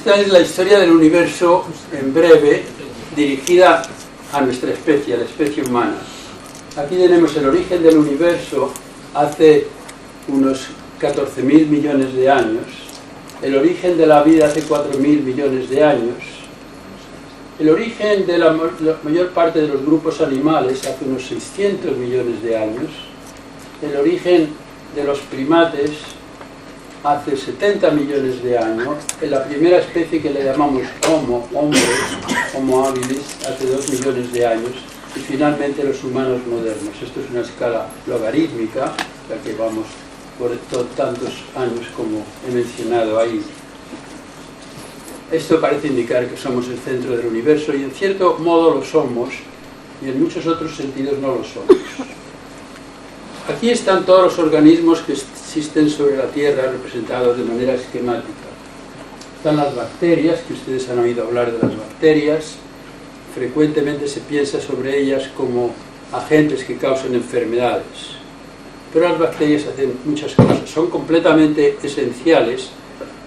Esta es la historia del universo en breve, dirigida a nuestra especie, a la especie humana. Aquí tenemos el origen del universo hace unos 14.000 millones de años, el origen de la vida hace 4.000 millones de años, el origen de la mayor parte de los grupos animales hace unos 600 millones de años, el origen de los primates hace 70 millones de años, en la primera especie que le llamamos Homo, hombres, Homo habilis, hace 2 millones de años, y finalmente los humanos modernos. Esto es una escala logarítmica, la que vamos por tantos años como he mencionado ahí. Esto parece indicar que somos el centro del universo, y en cierto modo lo somos, y en muchos otros sentidos no lo somos. Aquí están todos los organismos que existen sobre la Tierra representados de manera esquemática. Están las bacterias, que ustedes han oído hablar de las bacterias. Frecuentemente se piensa sobre ellas como agentes que causan enfermedades. Pero las bacterias hacen muchas cosas. Son completamente esenciales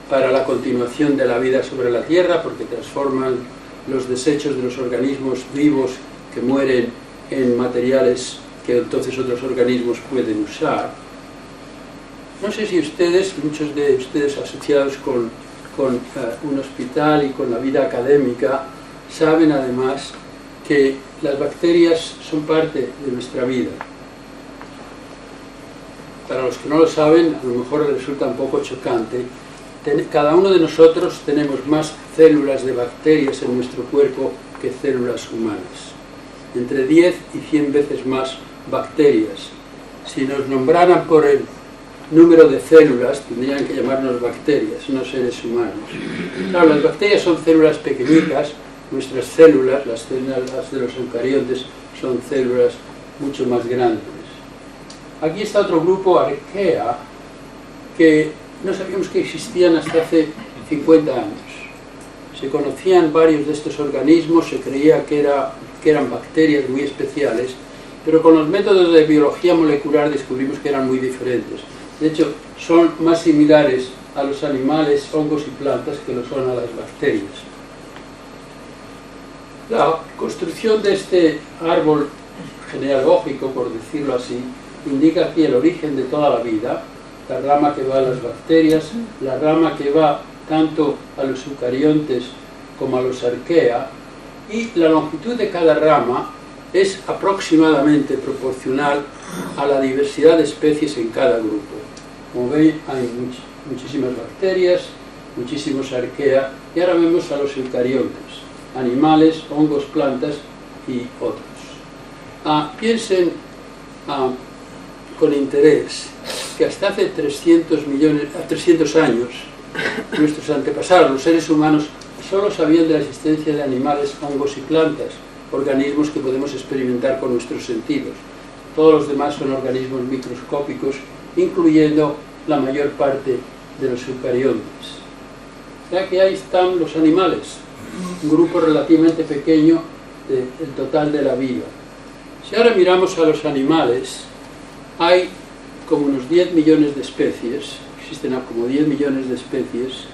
para la continuación de la vida sobre la Tierra, porque transforman los desechos de los organismos vivos que mueren en materiales que entonces otros organismos pueden usar. No sé si ustedes, muchos de ustedes asociados con un hospital y con la vida académica, saben además que las bacterias son parte de nuestra vida. Para los que no lo saben, a lo mejor les resulta un poco chocante. Cada uno de nosotros tenemos más células de bacterias en nuestro cuerpo que células humanas. Entre 10 y 100 veces más bacterias. Si nos nombraran por el número de células, tendrían que llamarnos bacterias, no seres humanos. Claro, las bacterias son células pequeñitas, nuestras células, las células de los eucariontes, son células mucho más grandes. Aquí está otro grupo, Archaea, que no sabíamos que existían hasta hace 50 años. Se conocían varios de estos organismos, se creía que eran bacterias muy especiales, pero con los métodos de biología molecular descubrimos que eran muy diferentes. De hecho, son más similares a los animales, hongos y plantas que lo son a las bacterias. La construcción de este árbol genealógico, por decirlo así, indica aquí el origen de toda la vida, la rama que va a las bacterias, la rama que va tanto a los eucariontes como a los arquea, y la longitud de cada rama es aproximadamente proporcional a la diversidad de especies en cada grupo. Como ven, hay muchísimas bacterias, muchísimos arquea, y ahora vemos a los eucariontes, animales, hongos, plantas y otros. Piensen con interés que hasta hace 300 años, nuestros antepasados, los seres humanos, solo sabían de la existencia de animales, hongos y plantas, organismos que podemos experimentar con nuestros sentidos. Todos los demás son organismos microscópicos, incluyendo la mayor parte de los eucariontes. O sea que ahí están los animales, un grupo relativamente pequeño del total de la vida. Si ahora miramos a los animales, hay como unos 10 millones de especies, existen como 10 millones de especies.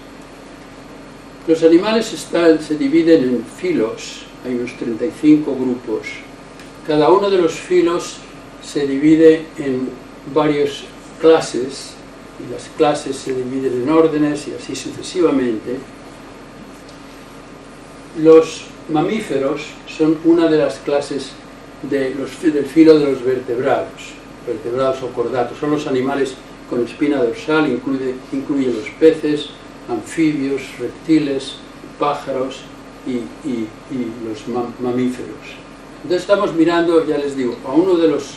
Los animales se dividen en filos, hay unos 35 grupos. Cada uno de los filos se divide en varias clases, y las clases se dividen en órdenes y así sucesivamente. Los mamíferos son una de las clases del filo de los vertebrados o cordatos. Son los animales con espina dorsal, incluye los peces, anfibios, reptiles, pájaros y los mamíferos. Entonces estamos mirando, ya les digo, a uno de los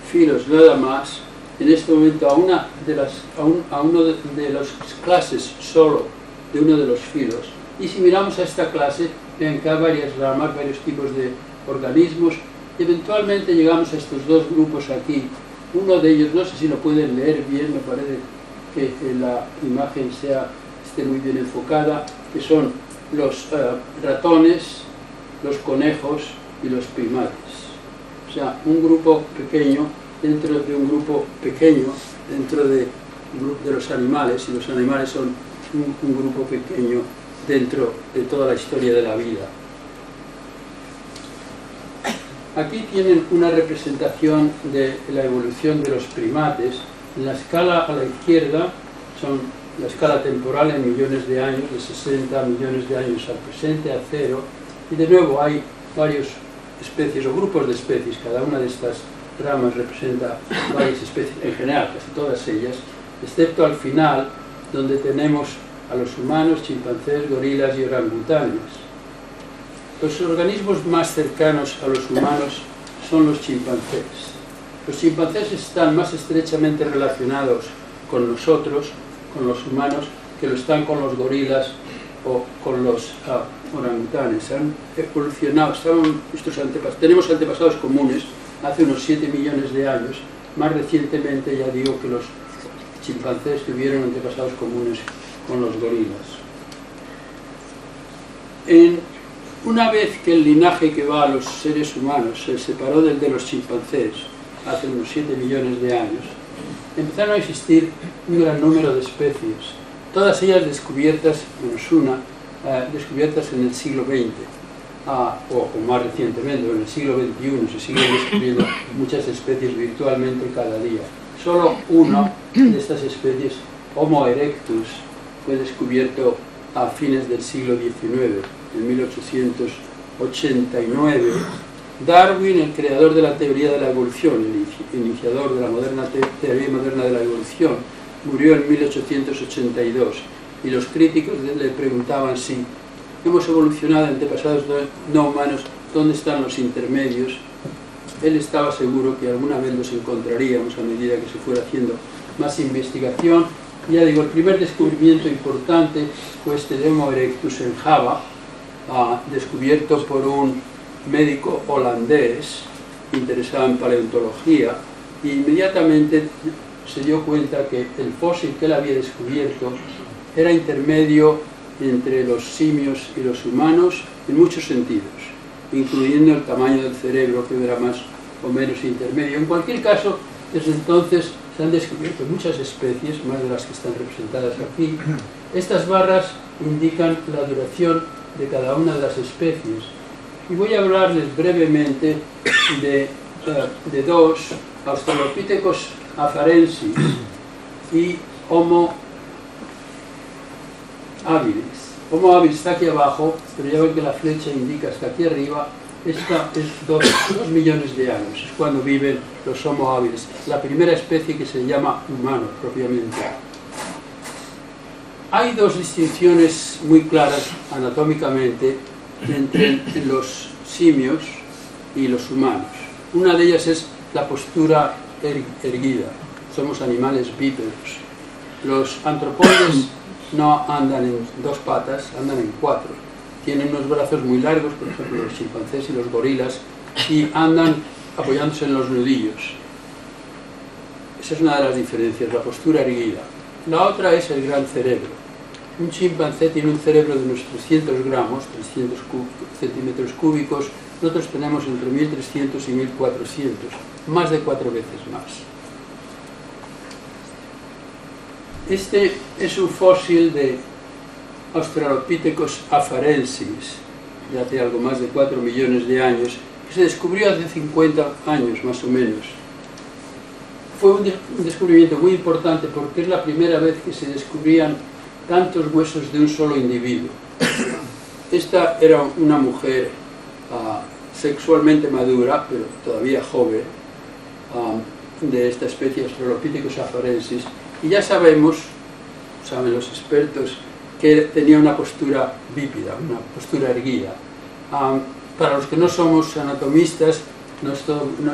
filos nada más, en este momento a una de las clases solo de uno de los filos, y si miramos a esta clase, ven que hay varias ramas, varios tipos de organismos, y eventualmente llegamos a estos dos grupos aquí. Uno de ellos, no sé si lo pueden leer bien, me parece que la imagen esté muy bien enfocada, que son los ratones, los conejos y los primates. O sea, un grupo pequeño dentro de un grupo pequeño dentro de los animales, y los animales son un grupo pequeño dentro de toda la historia de la vida. Aquí tienen una representación de la evolución de los primates. En la escala a la izquierda son la escala temporal en millones de años, de 60 millones de años al presente, a cero, y de nuevo hay varias especies o grupos de especies. Cada una de estas ramas representa varias especies, en general, casi todas ellas, excepto al final, donde tenemos a los humanos, chimpancés, gorilas y orangutanes. Los organismos más cercanos a los humanos son los chimpancés. Los chimpancés están más estrechamente relacionados con nosotros, con los humanos, que lo están con los gorilas o con los orangutanes. Han evolucionado, tenemos antepasados comunes hace unos 7 millones de años. Más recientemente ya digo que los chimpancés tuvieron antepasados comunes con los gorilas. Una vez que el linaje que va a los seres humanos se separó del de los chimpancés, hace unos 7 millones de años, empezaron a existir un gran número de especies, todas ellas descubiertas, menos una, descubiertas en el siglo XX, o más recientemente, en el siglo XXI, se siguen descubriendo muchas especies virtualmente cada día. Solo una de estas especies, Homo erectus, fue descubierto a fines del siglo XIX, en 1889. Darwin, el creador de la teoría de la evolución, el iniciador de la teoría moderna de la evolución, murió en 1882, y los críticos le preguntaban si hemos evolucionado en antepasados no humanos, ¿dónde están los intermedios? Él estaba seguro que alguna vez los encontraríamos a medida que se fuera haciendo más investigación. Ya digo, el primer descubrimiento importante fue este de Homo erectus en Java, descubierto por un médico holandés interesado en paleontología, y inmediatamente se dio cuenta que el fósil que él había descubierto era intermedio entre los simios y los humanos en muchos sentidos, incluyendo el tamaño del cerebro, que era más o menos intermedio. En cualquier caso, desde entonces se han descubierto muchas especies, más de las que están representadas aquí. Estas barras indican la duración de cada una de las especies, y voy a hablarles brevemente de dos, Australopithecus afarensis y Homo habilis. Homo habilis está aquí abajo, pero ya ven que la flecha indica hasta aquí arriba. Esta es 2 millones de años, es cuando viven los Homo habilis, la primera especie que se llama humano propiamente. Hay dos distinciones muy claras anatómicamente entre los simios y los humanos. Una de ellas es la postura erguida. Somos animales bípedos. Los antropóides no andan en 2 patas, andan en 4. Tienen unos brazos muy largos, por ejemplo los chimpancés y los gorilas, y andan apoyándose en los nudillos. Esa es una de las diferencias, la postura erguida. La otra es el gran cerebro. Un chimpancé tiene un cerebro de unos 300 gramos, 300 centímetros cúbicos. Nosotros tenemos entre 1300 y 1400, más de 4 veces más. Este es un fósil de Australopithecus afarensis, de hace algo más de 4 millones de años, que se descubrió hace 50 años más o menos. Fue un descubrimiento muy importante porque es la primera vez que se descubrían tantos huesos de un solo individuo. Esta era una mujer sexualmente madura, pero todavía joven, de esta especie Australopithecus afarensis, y ya sabemos, saben los expertos, que tenía una postura bípeda, una postura erguida. Para los que no somos anatomistas no es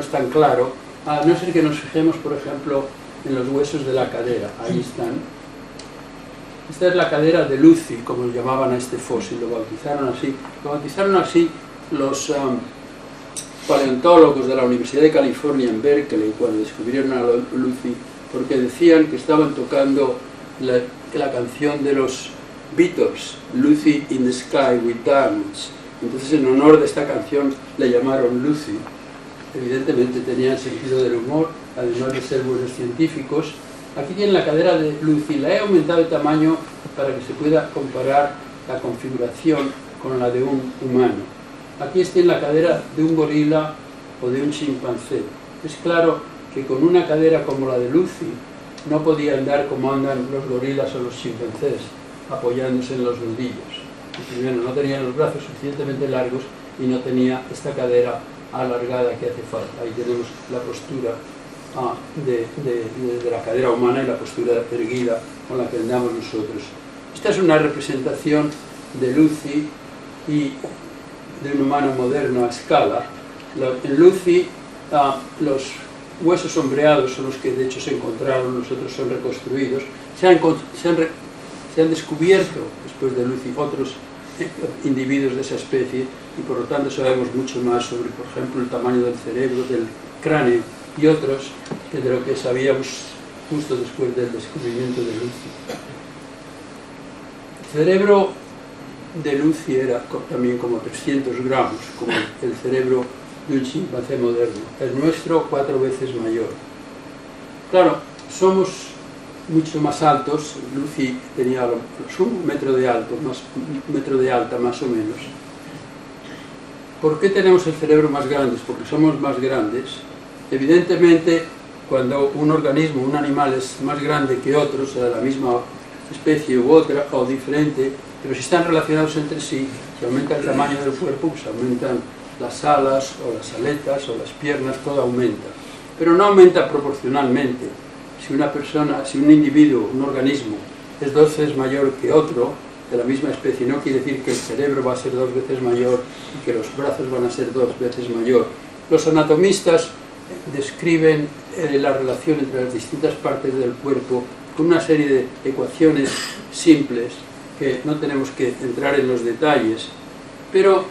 tan claro, a no ser que nos fijemos, por ejemplo, en los huesos de la cadera. Ahí están. Esta es la cadera de Lucy, como llamaban a este fósil, lo bautizaron así. Lo bautizaron así los paleontólogos de la Universidad de California en Berkeley cuando descubrieron a Lucy, porque decían que estaban tocando la canción de los Beatles, Lucy in the Sky with Diamonds. Entonces, en honor de esta canción le llamaron Lucy. Evidentemente tenían sentido del humor, además de ser buenos científicos. Aquí tienen la cadera de Lucy. La he aumentado de tamaño para que se pueda comparar la configuración con la de un humano. Aquí está en la cadera de un gorila o de un chimpancé. Es claro que con una cadera como la de Lucy no podía andar como andan los gorilas o los chimpancés, apoyándose en los nudillos. Primero, no tenía los brazos suficientemente largos y no tenía esta cadera alargada que hace falta. Ahí tenemos la postura de la cadera humana y la postura erguida con la que andamos nosotros. Esta es una representación de Lucy y de un humano moderno a escala. En Lucy los huesos sombreados son los que de hecho se encontraron, los otros son reconstruidos. Se han descubierto después de Lucy otros individuos de esa especie y por lo tanto sabemos mucho más sobre, por ejemplo, el tamaño del cerebro, del cráneo y otros que de lo que sabíamos justo después del descubrimiento de Lucy. El cerebro de Lucy era también como 300 gramos, como el cerebro de un chimpancé moderno. El nuestro 4 veces mayor. Claro, somos mucho más altos. Lucy tenía un metro de alta más o menos. ¿Por qué tenemos el cerebro más grande? Porque somos más grandes. Evidentemente, cuando un organismo, un animal es más grande que otro, sea de la misma especie u otra, o diferente, pero si están relacionados entre sí, si aumenta el tamaño del cuerpo, pues aumentan las alas, o las aletas, o las piernas, todo aumenta. Pero no aumenta proporcionalmente. Si una persona, si un individuo, un organismo, es 2 veces mayor que otro, de la misma especie, no quiere decir que el cerebro va a ser 2 veces mayor y que los brazos van a ser 2 veces mayor. Los anatomistas describen la relación entre las distintas partes del cuerpo con una serie de ecuaciones simples que no tenemos que entrar en los detalles, pero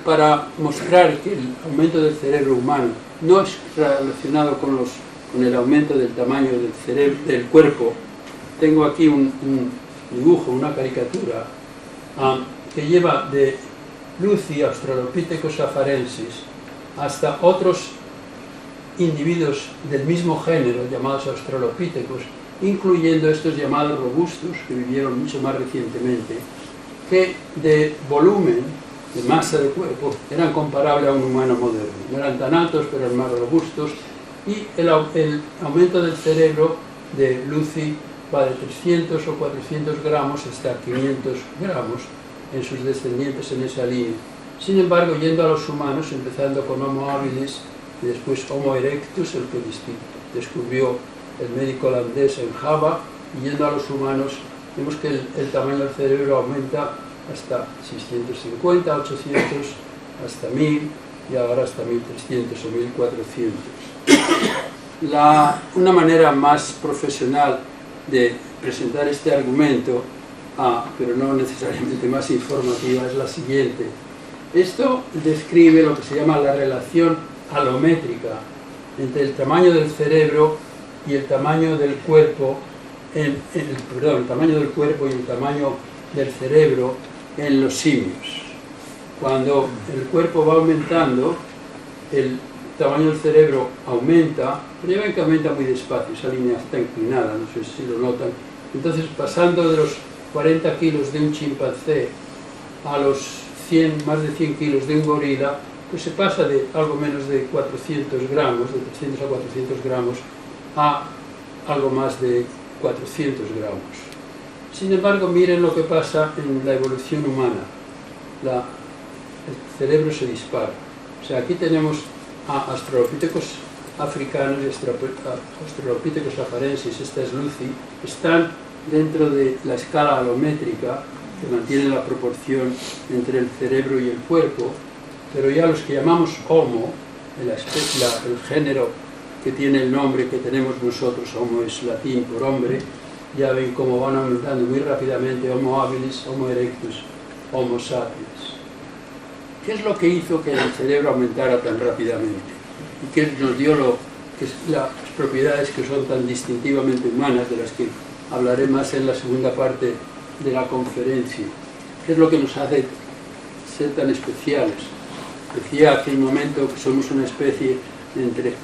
para mostrar que el aumento del cerebro humano no es relacionado con el aumento del tamaño del cuerpo, tengo aquí un dibujo, una caricatura que lleva de Lucy, Australopithecus afarensis, hasta otros individuos del mismo género llamados Australopithecus, incluyendo estos llamados robustos, que vivieron mucho más recientemente, que de volumen, de masa de cuerpo, eran comparables a un humano moderno. No eran tan altos, pero eran más robustos, y el aumento del cerebro de Lucy va de 300 o 400 gramos hasta 500 gramos en sus descendientes en esa línea. Sin embargo, yendo a los humanos, empezando con Homo habilis y después Homo erectus, el que descubrió el médico holandés en Java, y yendo a los humanos, vemos que el tamaño del cerebro aumenta hasta 650, 800, hasta 1000 y ahora hasta 1300 o 1400. Una manera más profesional de presentar este argumento, pero no necesariamente más informativa, es la siguiente. Esto describe lo que se llama la relación alométrica entre el tamaño del cerebro y el tamaño del cuerpo, el tamaño del cuerpo y el tamaño del cerebro en los simios. Cuando el cuerpo va aumentando, el tamaño del cerebro aumenta, pero ya ven que aumenta muy despacio, esa línea está inclinada, no sé si lo notan. Entonces, pasando de los 40 kilos de un chimpancé a los más de 100 kilos de un gorila, pues se pasa de algo menos de 400 gramos, de 300 a 400 gramos, a algo más de 400 gramos. Sin embargo, miren lo que pasa en la evolución humana. El cerebro se dispara. O sea, aquí tenemos a Australopithecus africanos y Australopithecus afarensis, esta es Lucy, están dentro de la escala alométrica que mantiene la proporción entre el cerebro y el cuerpo, pero ya los que llamamos Homo, el género que tiene el nombre que tenemos nosotros, Homo es latín por hombre, ya ven cómo van aumentando muy rápidamente: Homo habilis, Homo erectus, Homo sapiens. ¿Qué es lo que hizo que el cerebro aumentara tan rápidamente? ¿Y qué nos dio las propiedades que son tan distintivamente humanas, de las que hablaré más en la segunda parte de la conferencia? ¿Qué es lo que nos hace ser tan especiales? Decía hace un momento que somos una especie entre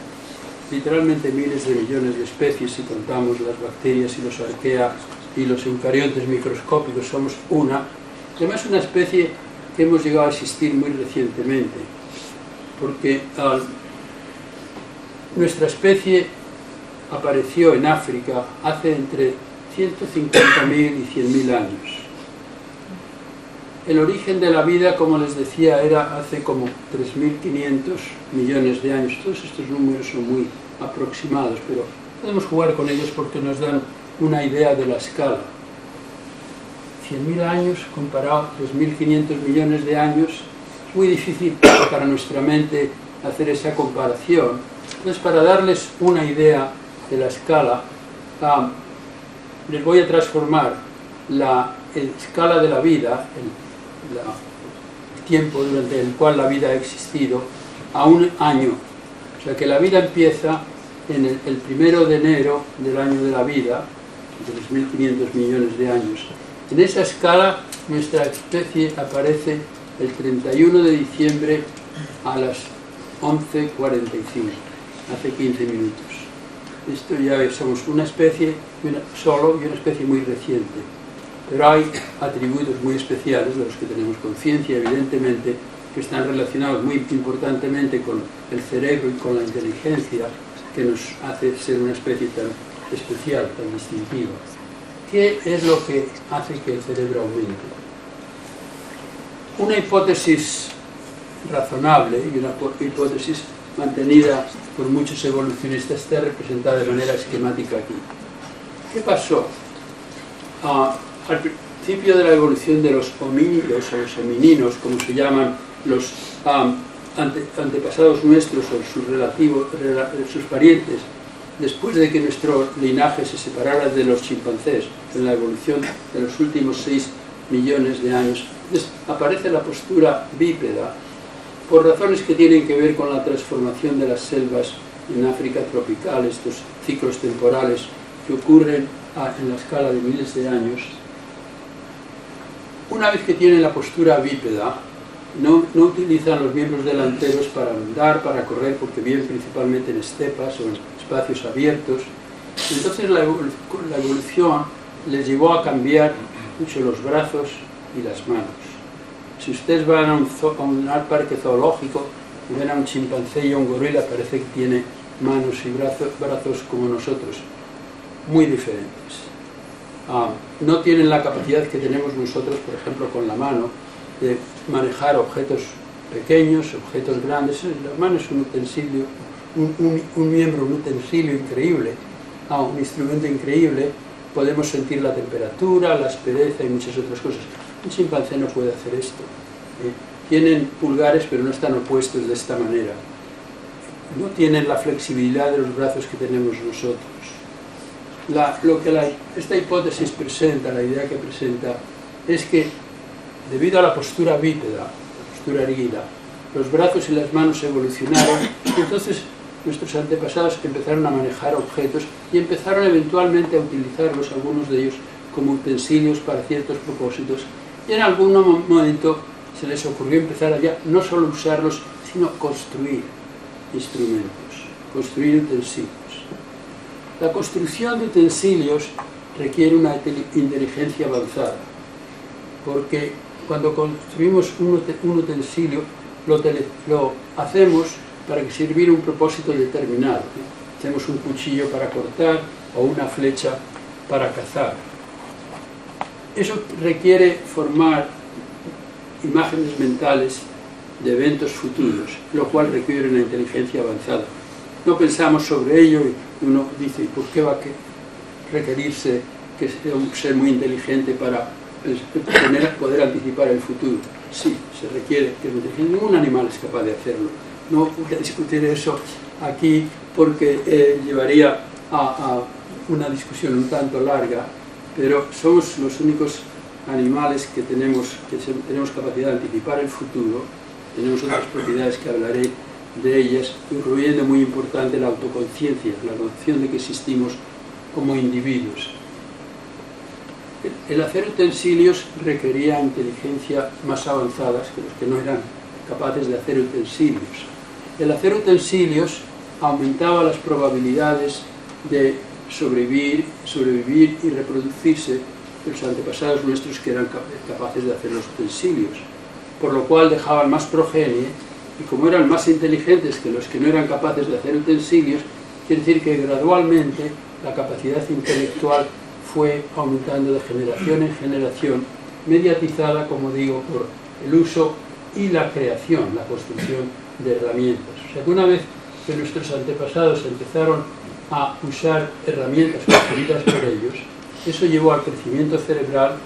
literalmente miles de millones de especies, si contamos las bacterias y los arquea y los eucariontes microscópicos, somos una. Además, es una especie que hemos llegado a existir muy recientemente, porque nuestra especie apareció en África hace entre 150.000 y 100.000 años. El origen de la vida, como les decía, era hace como 3.500 millones de años. Todos estos números son muy aproximados, pero podemos jugar con ellos porque nos dan una idea de la escala. 100.000 años comparado a 3.500 millones de años, es muy difícil para nuestra mente hacer esa comparación. Entonces, para darles una idea de la escala, les voy a transformar la escala de la vida, el tiempo durante el cual la vida ha existido, a un año. O sea que la vida empieza en el 1 de enero del año de la vida, de 3.500 millones de años. En esa escala, nuestra especie aparece el 31 de diciembre a las 11:45, hace 15 minutos. Esto ya somos una especie solo y una especie muy reciente. Pero hay atributos muy especiales de los que tenemos conciencia, evidentemente, que están relacionados muy importantemente con el cerebro y con la inteligencia, que nos hace ser una especie tan especial, tan distintiva. ¿Qué es lo que hace que el cerebro aumente? Una hipótesis razonable y una hipótesis mantenida por muchos evolucionistas está representada de manera esquemática aquí. ¿Qué pasó? Al principio de la evolución de los homínidos o los homininos, como se llaman los antepasados nuestros o sus parientes, después de que nuestro linaje se separara de los chimpancés en la evolución de los últimos 6 millones de años, aparece la postura bípeda por razones que tienen que ver con la transformación de las selvas en África tropical, estos ciclos temporales que ocurren en la escala de miles de años. Una vez que tienen la postura bípeda, no utilizan los miembros delanteros para andar, para correr, porque viven principalmente en estepas o en espacios abiertos. Entonces la evolución les llevó a cambiar mucho los brazos y las manos. Si ustedes van a un parque zoológico y ven a un chimpancé y a un gorila, parece que tiene manos y brazos como nosotros, muy diferentes. No tienen la capacidad que tenemos nosotros, por ejemplo, con la mano, de manejar objetos pequeños, objetos grandes. La mano es un utensilio, un miembro, un utensilio increíble, un instrumento increíble. Podemos sentir la temperatura, la aspereza y muchas otras cosas. Un chimpancé no puede hacer esto. Tienen pulgares, pero no están opuestos de esta manera. No tienen la flexibilidad de los brazos que tenemos nosotros. Esta hipótesis presenta, la idea que presenta, es que debido a la postura bípeda, la postura erguida, los brazos y las manos evolucionaron, y entonces nuestros antepasados empezaron a manejar objetos y empezaron eventualmente a utilizarlos, algunos de ellos, como utensilios para ciertos propósitos, y en algún momento se les ocurrió empezar a ya no solo usarlos, sino construir instrumentos, construir utensilios. La construcción de utensilios requiere una inteligencia avanzada, porque cuando construimos un utensilio lo hacemos para que sirviera un propósito determinado. Hacemos un cuchillo para cortar o una flecha para cazar. Eso requiere formar imágenes mentales de eventos futuros, lo cual requiere una inteligencia avanzada. No pensamos sobre ello y uno dice, ¿por qué va a requerirse que sea un ser muy inteligente para poder anticipar el futuro? Sí, se requiere que ningún animal es capaz de hacerlo. No voy a discutir eso aquí porque llevaría a una discusión un tanto larga, pero somos los únicos animales que tenemos capacidad de anticipar el futuro. Tenemos otras propiedades que hablaré de ellas, incluyendo muy importante la autoconciencia, la noción de que existimos como individuos. El hacer utensilios requería inteligencia más avanzadas que los que no eran capaces de hacer utensilios. El hacer utensilios aumentaba las probabilidades de sobrevivir y reproducirse de los antepasados nuestros que eran capaces de hacer los utensilios, por lo cual dejaban más progenie, y como eran más inteligentes que los que no eran capaces de hacer utensilios, quiere decir que gradualmente la capacidad intelectual fue aumentando de generación en generación, mediatizada, como digo, por el uso y la creación, la construcción de herramientas. O sea que una vez que nuestros antepasados empezaron a usar herramientas construidas por ellos, eso llevó al crecimiento cerebral,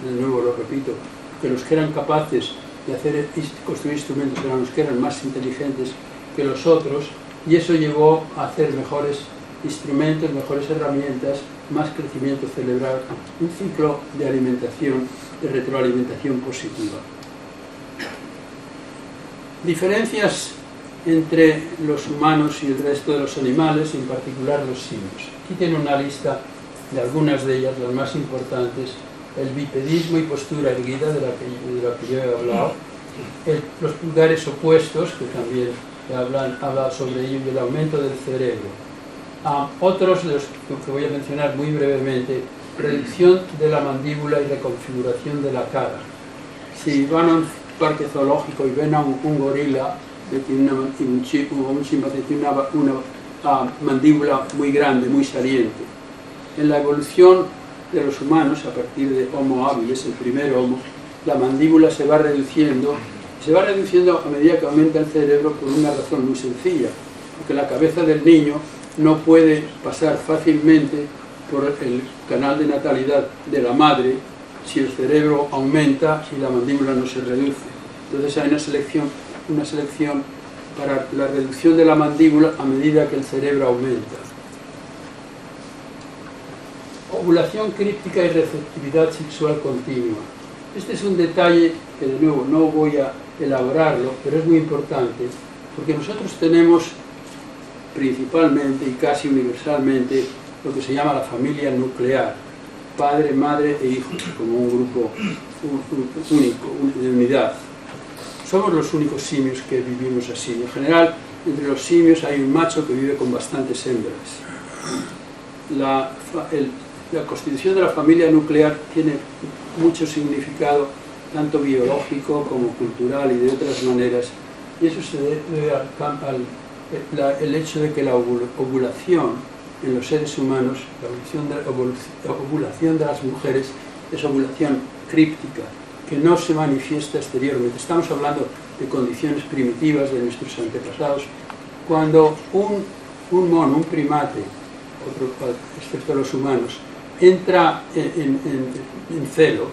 de nuevo lo repito, que los que eran capaces de construir instrumentos eran los que eran más inteligentes que los otros, y eso llevó a hacer mejores instrumentos, mejores herramientas, más crecimiento cerebral, un ciclo de alimentación, de retroalimentación positiva. Diferencias entre los humanos y el resto de los animales, en particular los simios. Aquí tiene una lista de algunas de ellas, las más importantes: el bipedismo y postura erguida, de la que yo he hablado, los pulgares opuestos, que también habla sobre ello, y el aumento del cerebro. Otros de los que voy a mencionar muy brevemente: reducción de la mandíbula y reconfiguración de la cara. Si van a un parque zoológico y ven a un gorila que tiene un chimpancé tiene una mandíbula muy grande, muy saliente. En la evolución de los humanos, a partir de Homo habilis, el primer Homo, la mandíbula se va reduciendo a medida que aumenta el cerebro, por una razón muy sencilla, porque la cabeza del niño no puede pasar fácilmente por el canal de natalidad de la madre si el cerebro aumenta y la mandíbula no se reduce. Entonces hay una selección para la reducción de la mandíbula a medida que el cerebro aumenta. Ovulación críptica y receptividad sexual continua. Este es un detalle que, de nuevo, no voy a elaborarlo, pero es muy importante, porque nosotros tenemos principalmente y casi universalmente lo que se llama la familia nuclear: padre, madre e hijos, como un grupo único, de unidad. Somos los únicos simios que vivimos así. En general, entre los simios hay un macho que vive con bastantes hembras. La constitución de la familia nuclear tiene mucho significado, tanto biológico como cultural y de otras maneras, y eso se debe al hecho de que la ovulación en los seres humanos, la ovulación de las mujeres, es ovulación críptica, que no se manifiesta exteriormente. Estamos hablando de condiciones primitivas de nuestros antepasados. Cuando un mono, un primate, excepto los humanos, entra en celo,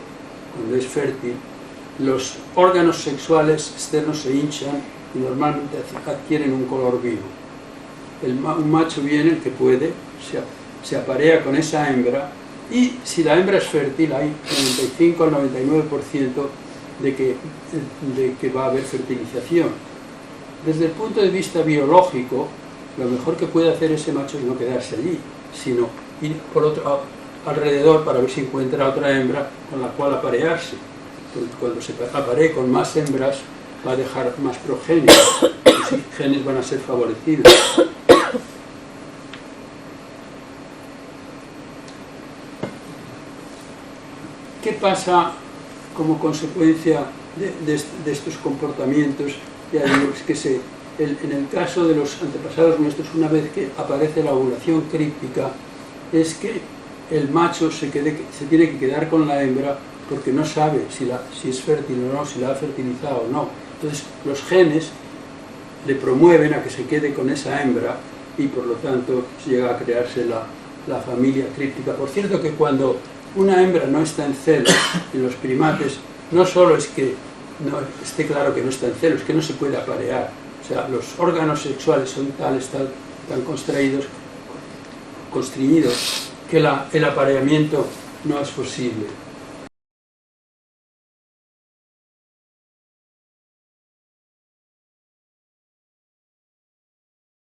cuando es fértil, los órganos sexuales externos se hinchan y normalmente adquieren un color vivo. Un macho viene, el que puede, se aparea con esa hembra, y si la hembra es fértil, hay 95 al 99% de que va a haber fertilización. Desde el punto de vista biológico, lo mejor que puede hacer ese macho es no quedarse allí, sino ir por alrededor para ver si encuentra otra hembra con la cual aparearse. Porque cuando se aparee con más hembras, va a dejar más progenies, sus genes van a ser favorecidos. ¿Qué pasa como consecuencia de estos comportamientos? Ya digo, es que en el caso de los antepasados nuestros, una vez que aparece la ovulación críptica, es que el macho se tiene que quedar con la hembra porque no sabe si es fértil o no, si la ha fertilizado o no. Entonces los genes le promueven a que se quede con esa hembra y por lo tanto llega a crearse la familia críptica. Por cierto que cuando una hembra no está en celo en los primates, no solo es que no esté claro que no está en celo, es que no se puede aparear. O sea, los órganos sexuales son tan constreñidos, que el apareamiento no es posible.